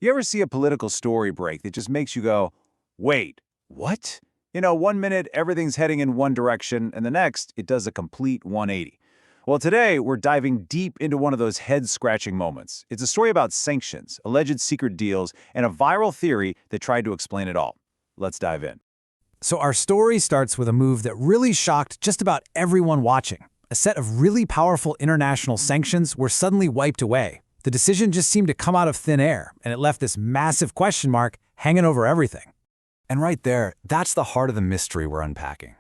You ever see a political story break that just makes you go, wait, what? 1 minute everything's heading in one direction, and the next it does a complete 180. Well, today we're diving deep into one of those head-scratching moments. It's a story about sanctions, alleged secret deals, and a viral theory that tried to explain it all. Let's dive in. So our story starts with a move that really shocked just about everyone watching. A set of really powerful international sanctions were suddenly wiped away. The decision just seemed to come out of thin air, and it left this massive question mark hanging over everything. And right there, that's the heart of the mystery we're unpacking.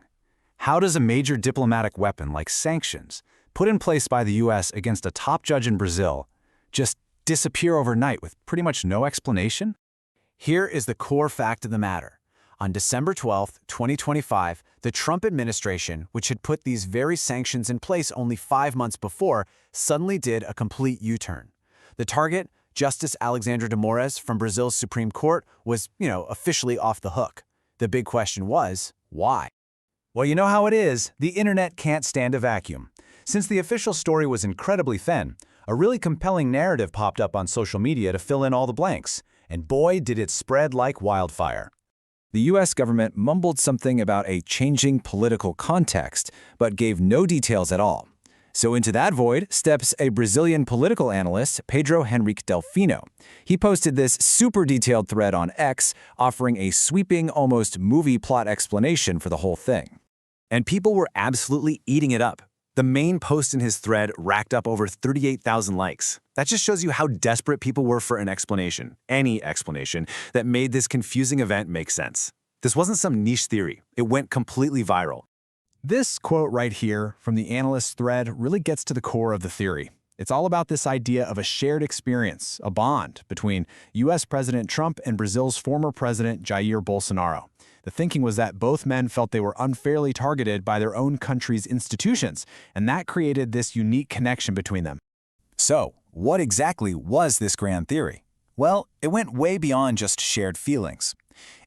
How does a major diplomatic weapon like sanctions, put in place by the US against a top judge in Brazil, just disappear overnight with pretty much no explanation? Here is the core fact of the matter. On December 12, 2025, the Trump administration, which had put these very sanctions in place only 5 months before, suddenly did a complete U-turn. The target, Justice Alexandre de Moraes from Brazil's Supreme Court, was, officially off the hook. The big question was, why? Well, you know how it is. The internet can't stand a vacuum. Since the official story was incredibly thin, a really compelling narrative popped up on social media to fill in all the blanks. And boy, did it spread like wildfire. The U.S. government mumbled something about a changing political context, but gave no details at all. So into that void steps a Brazilian political analyst, Pedro Henrique Delfino. He posted this super detailed thread on X, offering a sweeping, almost movie plot explanation for the whole thing. And people were absolutely eating it up. The main post in his thread racked up over 38,000 likes. That just shows you how desperate people were for an explanation, any explanation, that made this confusing event make sense. This wasn't some niche theory. It went completely viral. This quote right here from the analyst's thread really gets to the core of the theory. It's all about this idea of a shared experience, a bond between U.S. President Trump and Brazil's former president Jair Bolsonaro. The thinking was that both men felt they were unfairly targeted by their own country's institutions, and that created this unique connection between them. So, what exactly was this grand theory? Well, it went way beyond just shared feelings.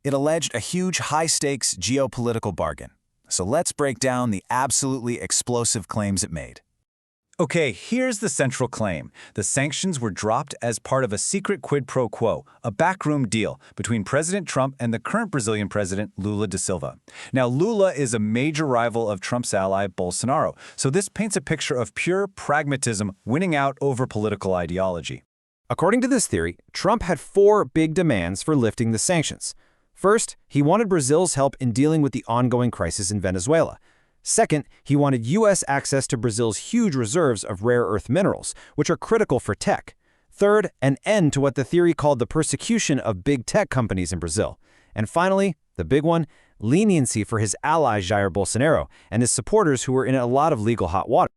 It alleged a huge high-stakes geopolitical bargain. So let's break down the absolutely explosive claims it made. Okay, here's the central claim. The sanctions were dropped as part of a secret quid pro quo, a backroom deal between President Trump and the current Brazilian president, Lula da Silva. Now, Lula is a major rival of Trump's ally, Bolsonaro, so this paints a picture of pure pragmatism winning out over political ideology. According to this theory, Trump had 4 big demands for lifting the sanctions. First, he wanted Brazil's help in dealing with the ongoing crisis in Venezuela. Second, he wanted U.S. access to Brazil's huge reserves of rare earth minerals, which are critical for tech. Third, an end to what the theory called the persecution of big tech companies in Brazil. And finally, the big one, leniency for his ally Jair Bolsonaro and his supporters who were in a lot of legal hot water.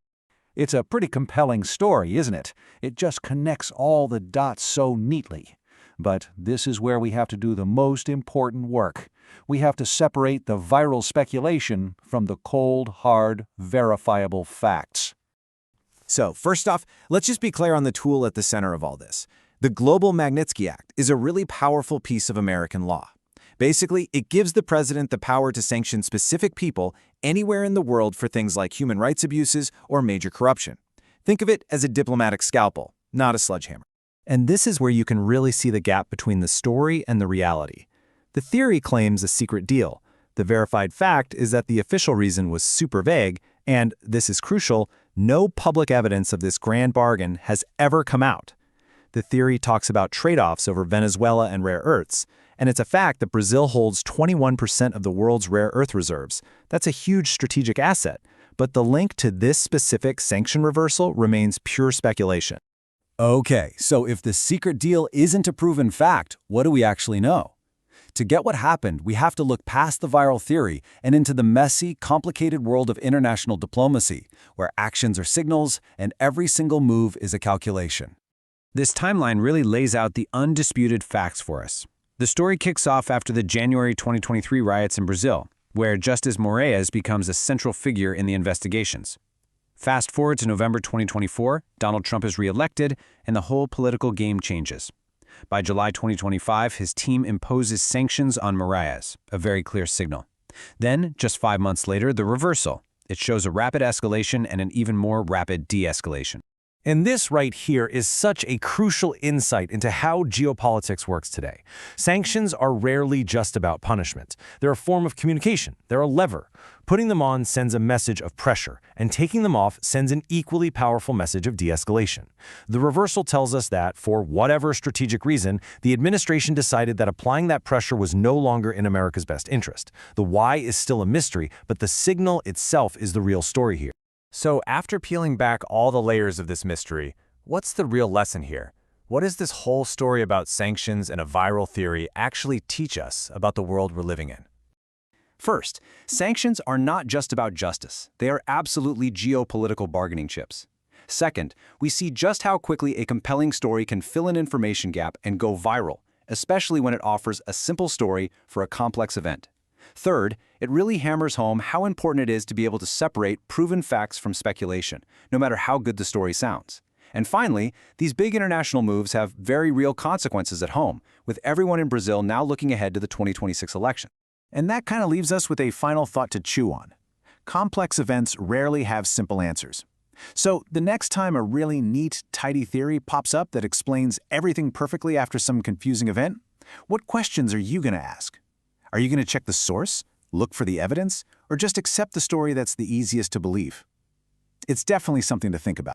It's a pretty compelling story, isn't it? It just connects all the dots so neatly. But this is where we have to do the most important work. We have to separate the viral speculation from the cold, hard, verifiable facts. So, first off, let's just be clear on the tool at the center of all this. The global Magnitsky Act is a really powerful piece of American law. Basically, it gives the president the power to sanction specific people anywhere in the world for things like human rights abuses or major corruption. Think of it as a diplomatic scalpel, not a sledgehammer. And this is where you can really see the gap between the story and the reality. The theory claims a secret deal. The verified fact is that the official reason was super vague, and, this is crucial, no public evidence of this grand bargain has ever come out. The theory talks about trade-offs over Venezuela and rare earths, and it's a fact that Brazil holds 21% of the world's rare earth reserves. That's a huge strategic asset, but the link to this specific sanction reversal remains pure speculation. Okay, so if the secret deal isn't a proven fact, what do we actually know? To get what happened, we have to look past the viral theory and into the messy, complicated world of international diplomacy, where actions are signals and every single move is a calculation. This timeline really lays out the undisputed facts for us. The story kicks off after the January 2023 riots in Brazil, where Justice Moraes becomes a central figure in the investigations. Fast forward to November 2024, Donald Trump is re-elected, and the whole political game changes. By July 2025, his team imposes sanctions on Moraes, a very clear signal. Then, just 5 months later, the reversal. It shows a rapid escalation and an even more rapid de-escalation. And this right here is such a crucial insight into how geopolitics works today. Sanctions are rarely just about punishment. They're a form of communication. They're a lever. Putting them on sends a message of pressure, and taking them off sends an equally powerful message of de-escalation. The reversal tells us that, for whatever strategic reason, the administration decided that applying that pressure was no longer in America's best interest. The why is still a mystery, but the signal itself is the real story here. So after peeling back all the layers of this mystery, what's the real lesson here? What does this whole story about sanctions and a viral theory actually teach us about the world we're living in? First, sanctions are not just about justice. They are absolutely geopolitical bargaining chips. Second, we see just how quickly a compelling story can fill an information gap and go viral, especially when it offers a simple story for a complex event. Third, it really hammers home how important it is to be able to separate proven facts from speculation, no matter how good the story sounds. And finally, these big international moves have very real consequences at home, with everyone in Brazil now looking ahead to the 2026 election. And that kind of leaves us with a final thought to chew on. Complex events rarely have simple answers. So the next time a really neat, tidy theory pops up that explains everything perfectly after some confusing event, what questions are you going to ask? Are you going to check the source, look for the evidence, or just accept the story that's the easiest to believe? It's definitely something to think about.